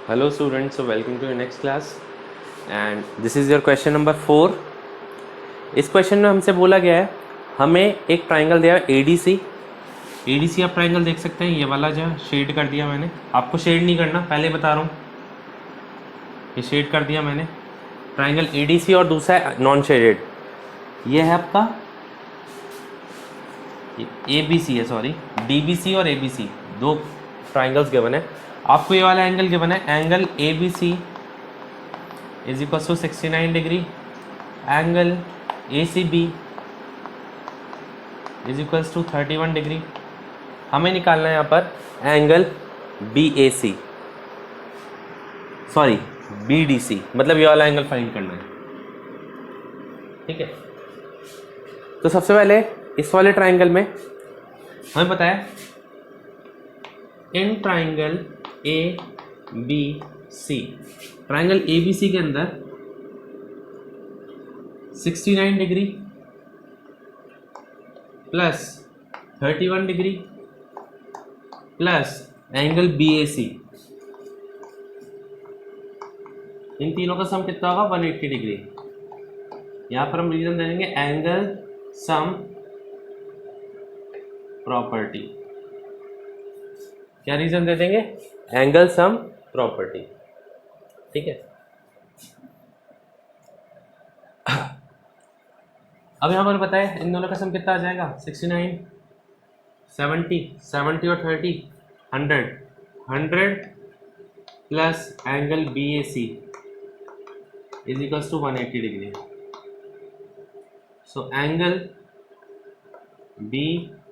Hello students, so welcome to your next class and this is your question number 4. इस question में हमसे बोला गया है हमें एक ट्राइंगल दिया है एडीसी आप ट्राइंगल देख सकते हैं, ये वाला जो शेड कर दिया मैंने, आपको शेड नहीं करना, पहले बता रहा हूँ, ये शेड कर दिया मैंने ट्राइंगल एडीसी और दूसरा है नॉन शेडेड, ये है आपका एबीसी है, सॉरी डीबीसी और एबीसी दो ट्राइंगल्स गिवन है। आपको ये वाला एंगल गिवन है, angle A B C is equal to 69 degree, angle A C B is equal to 31 degree. हमें निकालना है यहाँ पर angle B A C, sorry B D C, मतलब ये वाला एंगल फाइंड करना है। ठीक है, तो सबसे पहले इस वाले ट्राइंगल में हमें पता है in triangle A B C, triangle A B C के अंदर 69 degree plus 31 degree plus angle B A C, इन तीनों का सम कितना होगा 180 डिग्री। यहाँ पर हम रीजन दे देंगे एंगल सम प्रॉपर्टी। क्या रीजन दे देंगे? Angle sum property. ठीक है, अब यहाँ पर बताए इन दोनों का सम कितना आ जाएगा 69, 70 और 30 100 plus angle B A C is equals to 180 degree. So angle B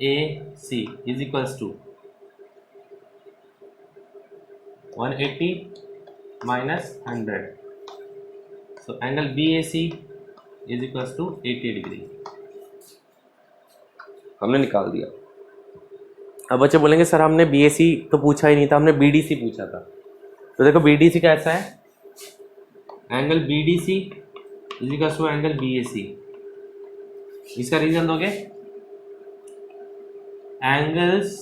A C is equals to 180 minus 100, so angle B A C is equals to 80 degree. हमने निकाल दिया। अब बच्चे बोलेंगे सर हमने बी ए सी तो पूछा ही नहीं था, हमने बी डी सी पूछा था। तो देखो बी डी सी कैसा है, angle B D C is equals to angle B A C. इसका रीजन दोगे angles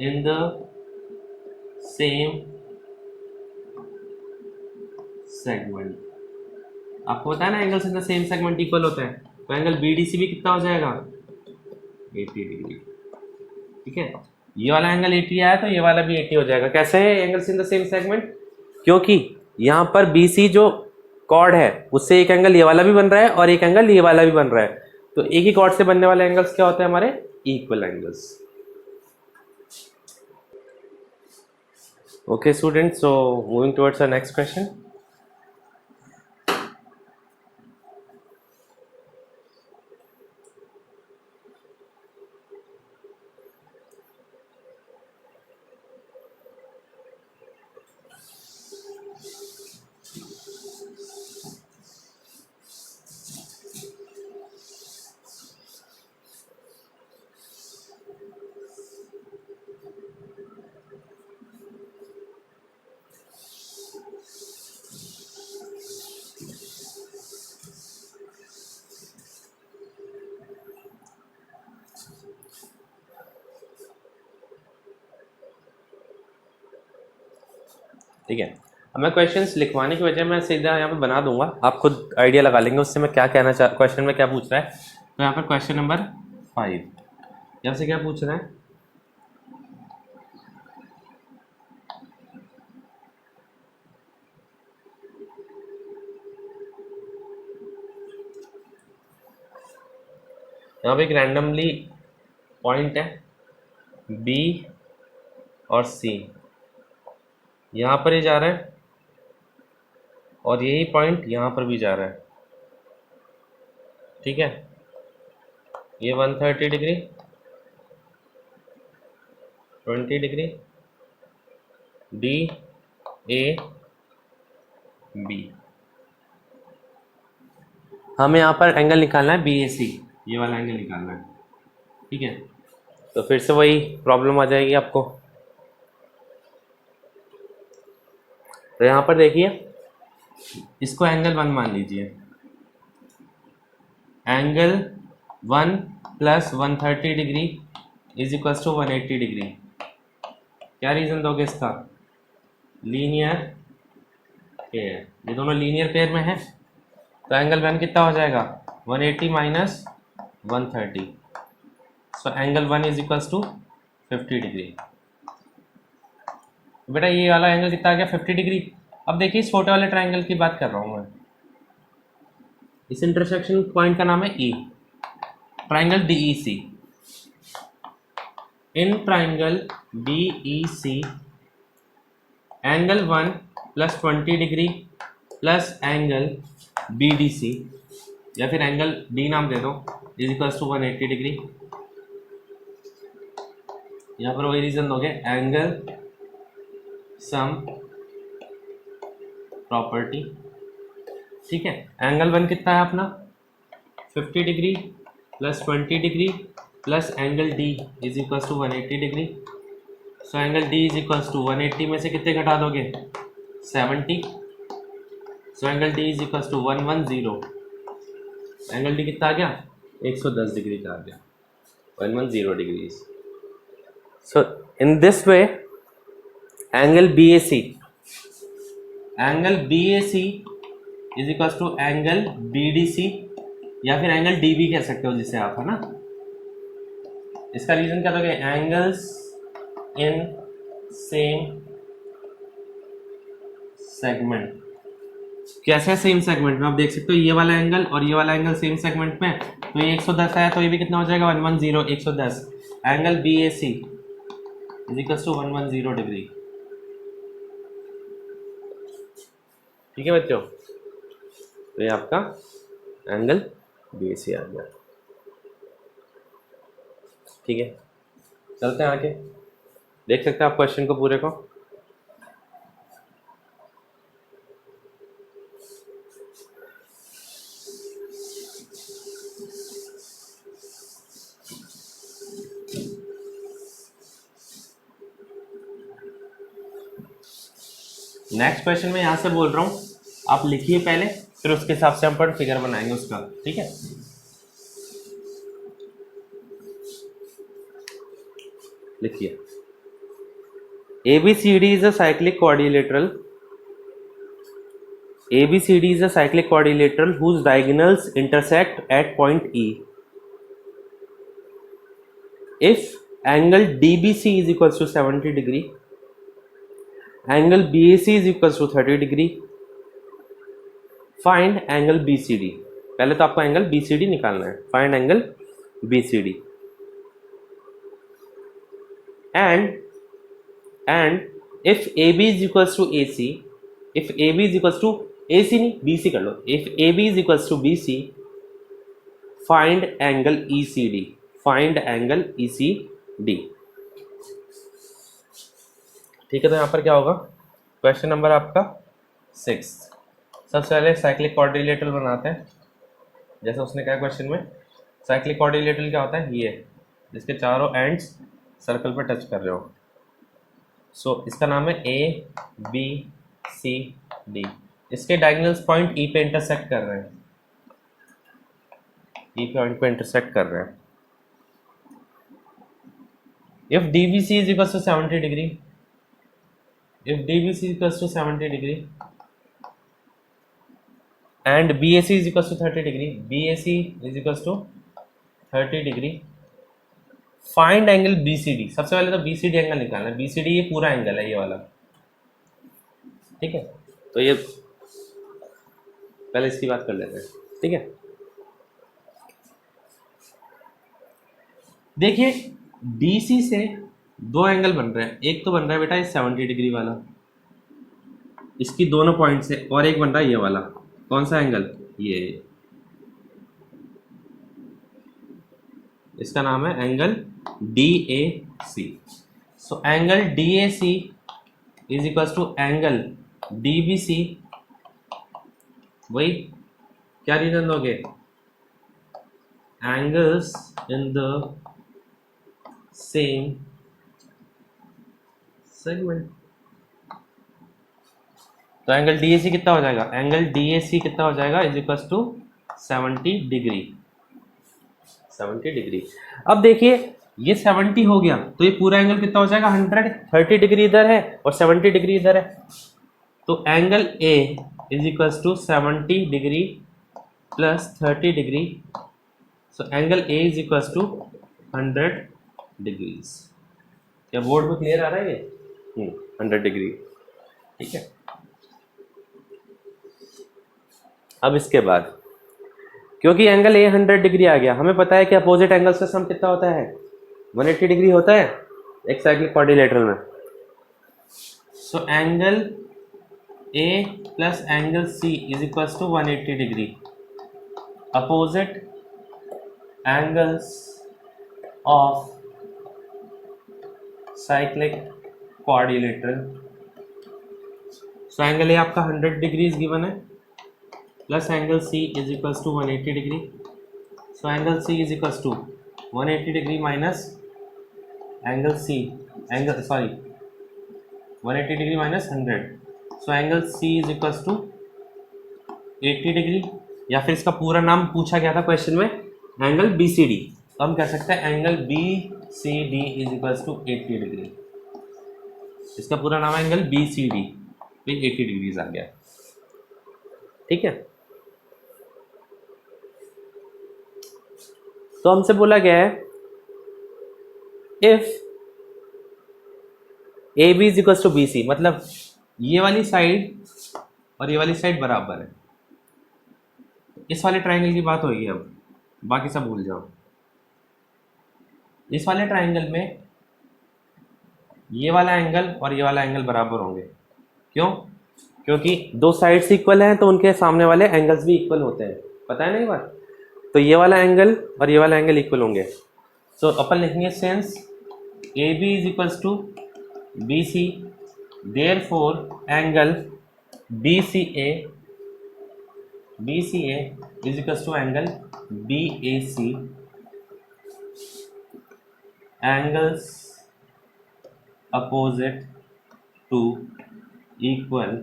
in the same segment. आपको पता है ना angles in the same segment equal होता है, तो एंगल बी डी सी भी कितना हो जाएगा 80 डिग्री। ठीक है, ये वाला एंगल 80 आया तो ये वाला भी 80 हो जाएगा। कैसे है angles in the same segment? क्योंकि यहाँ पर बी सी जो कॉर्ड है उससे एक एंगल ये वाला भी बन रहा है और एक एंगल ये वाला भी बन रहा है, तो एक ही कॉर्ड से बनने वाले एंगल्स क्या होते हैं हमारे? Equal angles. Okay students, so moving towards our next question. ठीक है, अब मैं क्वेश्चंस लिखवाने की वजह मैं सीधा यहाँ पे बना दूंगा, आप खुद आइडिया लगा लेंगे उससे मैं क्या कहना चाह, क्वेश्चन में क्या पूछ रहा है। तो यहाँ पर क्वेश्चन नंबर 5 यहाँ से क्या पूछ रहा है, यहाँ पे एक रैंडमली पॉइंट है बी और सी, यहाँ पर ही जा रहा है और यही पॉइंट यहाँ पर भी जा रहा है। ठीक है, ये 130 degree 20 degree D A B. हमें यहाँ पर एंगल निकालना है बी ए सी, ये वाला एंगल निकालना है। ठीक है, तो फिर से वही प्रॉब्लम आ जाएगी आपको। तो यहाँ पर देखिए इसको एंगल 1 मान लीजिए, angle 1 plus 130 degree is equals to 180 degree. क्या रीज़न दोगे इसका? लीनियर पेयर, ये दोनों लीनियर पेयर में है, तो एंगल वन कितना हो जाएगा 180 minus 130, so angle one is equals to 50 degree. बेटा ये वाला एंगल कितना आ गया 50 डिग्री। अब देखिए इस छोटे वाले ट्राइंगल की बात कर रहा हूँ मैं, इस इंटरसेक्शन पॉइंट का नाम है E, triangle DEC। In triangle DEC angle 1 plus 20 degree plus angle BDC या फिर एंगल D नाम दे दो इज इक्वल्स टू 180 डिग्री। यहाँ पर वही रीजन दोगे, एंगल सम प्रॉपर्टी, ठीक है। एंगल वन कितना है अपना 50 degree plus 20 degree plus angle D is equals to 180 degree. So angle D is equals to 180 में से कितने घटा दोगे 70, so angle D is equals to 110। Angle D कितना आ गया 110 डिग्री का आ गया, 110 degree. So in this way angle BAC is equals to angle BDC या फिर एंगल DB कह सकते हो जिसे आप, है ना। इसका रीजन क्या दोगे, एंगल्स इन सेम सेगमेंट। कैसे सेम सेगमेंट में, आप देख सकते हो ये वाला एंगल और ये वाला एंगल सेम सेगमेंट में, तो ये 110 है तो ये भी कितना हो जाएगा 110, 110। Angle BAC is equals to 110 degree, ठीक है बच्चों। तो ये आपका एंगल BAC आ गया, ठीक है। चलते हैं आगे, देख सकते हैं आप क्वेश्चन को पूरे को। नेक्स्ट क्वेश्चन में यहां से बोल रहा हूं, आप लिखिए पहले, फिर उसके हिसाब से हम पर फिगर बनाएंगे उसका, ठीक है। लिखिए ABCD is a cyclic quadrilateral. ABCD is a cyclic quadrilateral whose diagonals intersect at point E. If angle DBC is equals to 70 degree, angle BAC is equals to 30 degree, find angle BCD. पहले तो आपको angle BCD निकालना है, find angle BCD. And if AB is equals to AC, if AB is equals to AC नहीं BC कर लो, if AB is equals to BC, find angle ECD. Find angle ECD. ठीक है, तो यहाँ पर क्या होगा, क्वेश्चन नंबर आपका 6। सबसे पहले साइक्लिक क्वाड्रिलेटरल बनाते हैं, जैसे उसने कहा क्वेश्चन में। साइक्लिक क्वाड्रिलेटरल क्या होता है, ये जिसके चारों एंड्स सर्कल पर टच कर रहे हो। सो इसका नाम है ABCD। इसके डायगोनल्स पॉइंट E पे इंटरसेक्ट कर रहे हैं, E पॉइंट पे इंटरसेक्ट कर रहे हैं। If DBC is equals to 70 degree, if DBC is equals to 70 degree and BAC is equals to 30 degree, BAC is equals to 30 degree, find angle BCD. सबसे पहले तो BCD एंगल निकालना है। BCD ये पूरा एंगल है, ये वाला, ठीक है। तो ये पहले इसकी बात कर लेते हैं, ठीक है। देखिए DC से दो एंगल बन रहे हैं, एक तो बन रहा है बेटा ये 70 डिग्री वाला इसकी दोनों पॉइंट से, और एक बन रहा है ये वाला। कौन सा एंगल, ये, इसका नाम है angle DAC। So angle DAC is equals to angle DBC। वही क्या रीजन दोगे, angles in the same segment. तो एंगल DAC कितना हो जाएगा, एंगल DAC कितना हो जाएगा is equals to 70 degree, 70 degree. अब देखिए ये 70 हो गया तो ये पूरा एंगल कितना हो जाएगा 100। 30 डिग्री इधर है और 70 डिग्री इधर है, तो angle A is equals to 70 degree plus 30 degree, so angle A is equals to 100 degrees. क्या बोर्ड में क्लियर आ रहा है ये? 100 डिग्री, ठीक है। अब इसके बाद क्योंकि एंगल ए 100 डिग्री आ गया, हमें पता है कि अपोजिट एंगल्स का सम कितना होता है 180 डिग्री होता है एक साइक्लिक क्वाड्रिलेटरल में। So angle A plus angle C is equals to 180 degree. Opposite angles of cyclic quadrilateral, so angle A आपका 100 डिग्रीज गिवन है plus angle C is equals to 180 degree, so angle C is equals to 180 degree minus angle C, angle sorry 180 degree minus 100, so angle C is equals to 80 degree, या फिर इसका पूरा नाम पूछा गया था क्वेश्चन में एंगल बी सी डी, तो हम कह सकते हैं angle B C D is equals to 80 degree. इसका पूरा नाम है एंगल बी सी डी, तो 80 डिग्रीज आ गया, ठीक है। तो हमसे बोला गया है if A B is equals to B C, मतलब ये वाली साइड और ये वाली साइड बराबर है। इस वाले ट्राइंगल की बात होगी, अब बाकी सब भूल जाओ। इस वाले ट्राइंगल में ये वाला एंगल और ये वाला एंगल बराबर होंगे, क्यों? क्योंकि दो साइड्स इक्वल हैं तो उनके सामने वाले एंगल्स भी इक्वल होते हैं, पता है ना ये बात। तो ये वाला एंगल और ये वाला एंगल इक्वल होंगे, सो अपन लिखेंगे since A B is equals to B C, therefore angle B C A is equals to angle B A C, angles opposite to equal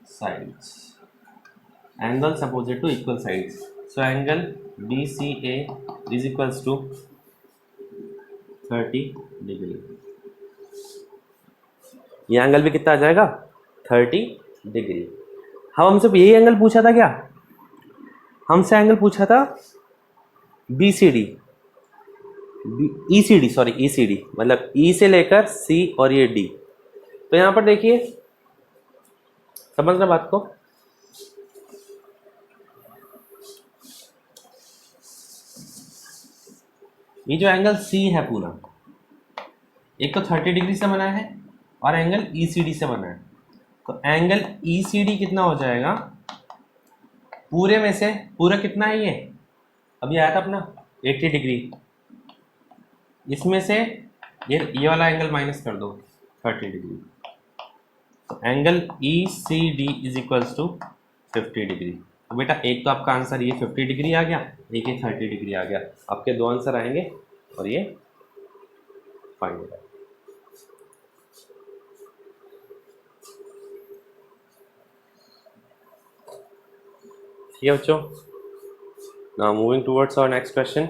sides, angles opposite to equal sides, so angle BCA is equals to 30 degree. ये angle भी कितना आ जाएगा 30 degree. हमसे यही angle पूछा था क्या? हमसे एंगल पूछा था BCD, ECD सॉरी ECD, मतलब E से लेकर C और ये D। तो यहाँ पर देखिए, समझना बात को, ये जो एंगल C है पूरा, एक तो 30 डिग्री से बना है और एंगल ECD से बना है। तो एंगल ECD कितना हो जाएगा पूरे में से, पूरा कितना है ये अभी आया था अपना 80 डिग्री, इसमें से ये वाला एंगल माइनस कर दो 30 डिग्री, तो angle ECD is equals to 50 degree. तो बेटा एक तो आपका आंसर ये 50 डिग्री आ गया, एक ये 30 डिग्री आ गया, आपके दो आंसर आएंगे और ये फाइनल है। ठीक है बच्चों, now moving towards our next question.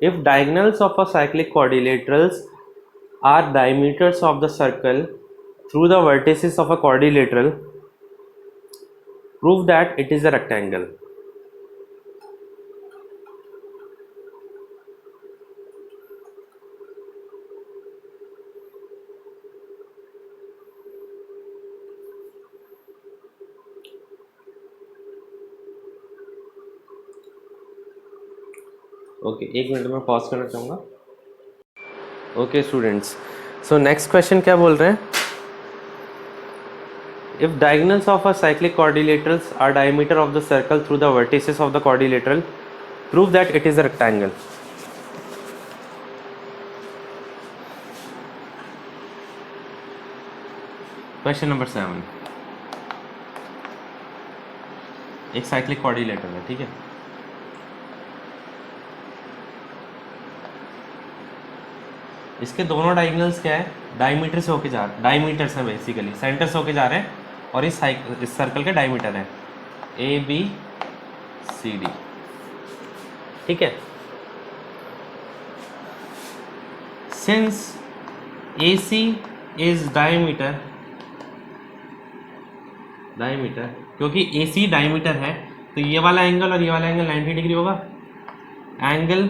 If diagonals of a cyclic quadrilaterals are diameters of the circle through the vertices of a quadrilateral, prove that it is a rectangle. Okay एक minute में pause करना चाहूँगा। Okay students, so next question क्या बोल रहे हैं? If diagonals of a cyclic quadrilaterals are diameter of the circle through the vertices of the quadrilateral, prove that it is a rectangle. Question number 7, एक cyclic quadrilateral है, ठीक है। इसके दोनों डायगोनल्स क्या है, डायमीटर से होके जा रहे हैं, डायमीटर से बेसिकली सेंटर से होके जा रहे हैं, और इस सर्कल के डायमीटर है ABCD, ठीक है। सिंस AC इज डायमीटर, क्योंकि AC डायमीटर है तो ये वाला एंगल और ये वाला एंगल 90 डिग्री होगा। Angle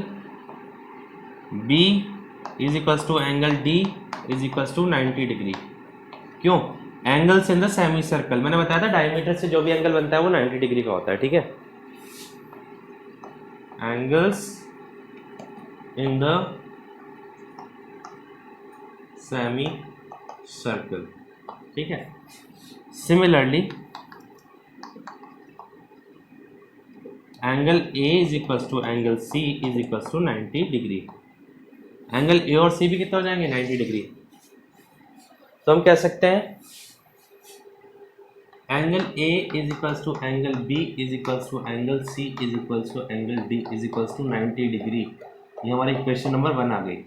B is equals to angle D is equals to 90 degree. क्यों? Angles in the semi circle, मैंने बताया था डायमीटर से जो भी एंगल बनता है वो 90 डिग्री का होता है, ठीक है। Angles in the semi circle, ठीक है। Similarly angle A is equals to angle C is equals to 90 degree. Angle A और C भी कितना हो जाएंगे, 90 डिग्री। तो हम कह सकते हैं angle A is equals to angle B is equals to angle C is equals to angle D is equals to 90 degree. ये हमारी इक्वेशन नंबर 1 आ गई।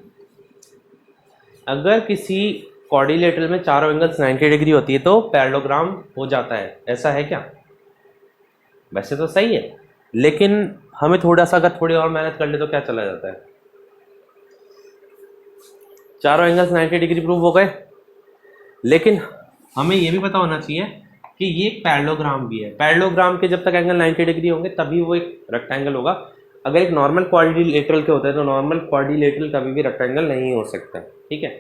अगर किसी क्वाड्रिलेटरल में चारों एंगल्स 90 डिग्री होती है तो पैरेललोग्राम हो जाता है, ऐसा है क्या? वैसे तो सही है, लेकिन हमें थोड़ा सा अगर थोड़ी और मेहनत कर ले तो क्या चला जाता है। चारों एंगल्स 90 डिग्री प्रूव हो गए, लेकिन हमें ये भी पता होना चाहिए कि ये पैरेललोग्राम भी है। पैरेललोग्राम के जब तक एंगल 90 डिग्री होंगे तभी वो एक रेक्टेंगल होगा। अगर एक नॉर्मल क्वाड्रिलेटरल के होते हैं तो नॉर्मल क्वाड्रिलेटरल कभी भी रेक्टेंगल नहीं हो सकता, ठीक है।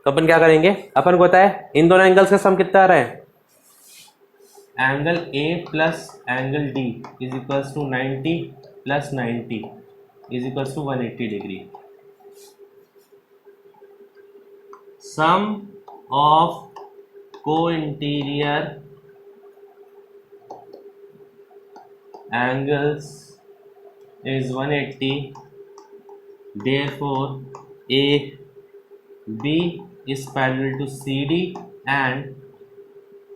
तो अपन क्या करेंगे, अपन को पता है इन दोनों एंगल्स का सम कितना आ रहा है, angle A plus angle D is equals to 90 plus 90 is equals to 180 degree. Sum of co-interior angles is 180, therefore AB is parallel to CD and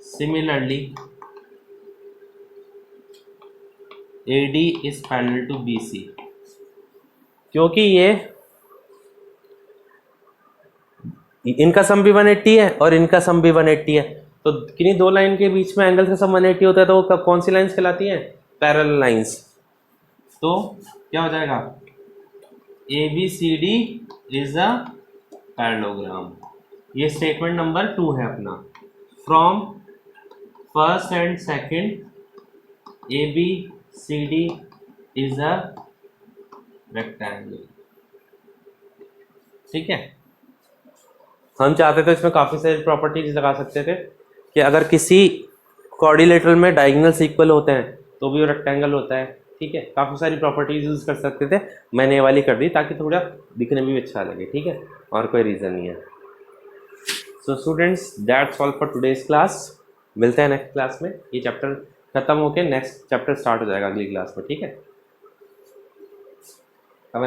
similarly AD is parallel to BC। क्योंकि ये इनका सम भी 180 है और इनका सम भी 180 है, तो किन्हीं दो लाइन के बीच में एंगल का सम 180 होता है तो वो कौन सी लाइंस कहलाती हैं, पैरेलल लाइंस। तो क्या हो जाएगा, ABCD इज अ पैरेललोग्राम। ये स्टेटमेंट नंबर 2 है अपना। From first and second ABCD is a rectangle, ठीक है। हम चाहते थे इसमें काफ़ी सारी प्रॉपर्टीज लगा सकते थे कि अगर किसी क्वाड्रिलेटरल में डायगोनल्स इक्वल होते हैं तो भी वो रेक्टेंगल होता है, ठीक है। काफ़ी सारी प्रॉपर्टीज यूज कर सकते थे, मैंने ये वाली कर दी ताकि थोड़ा दिखने में भी अच्छा लगे, ठीक है, और कोई रीज़न नहीं है। So students, that's all for today's class. मिलते हैं नेक्स्ट क्लास में। ये चैप्टर खत्म होके नेक्स्ट चैप्टर स्टार्ट हो जाएगा अगली क्लास में, ठीक है। अब